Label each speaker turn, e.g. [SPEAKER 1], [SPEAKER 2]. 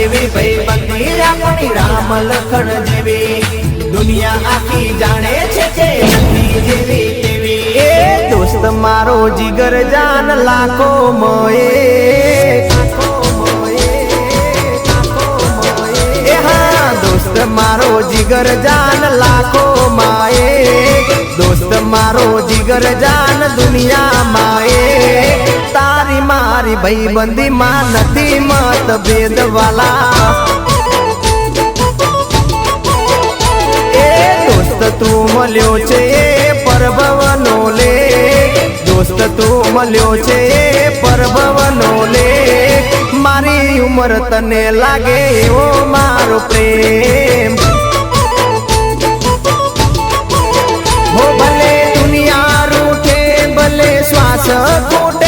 [SPEAKER 1] જેવી ભાઈબંધી આપણી રામ લખન જેવી દુનિયા આખી જાણે છે કે નથી જેવી તેવી એ દોસ્ત મારો જીગર જાન લાખો મોએ એ હા દોસ્ત મારો જીગર જાન લાખો માએ દોસ્ત મારો જીગર જાન દુનિયા માએ તારી મારી ભાઈબંધી માં નથી મતભેદ વાલા એ દોસ્ત તું મળ્યો છે પરભવનો લે દોસ્ત તું મળ્યો છે પરભવનો લે મારી ઉંમર તને લાગે એવો મારો પ્રેમ હો ભલે દુનિયા રૂઠે ભલે શ્વાસ ખૂટે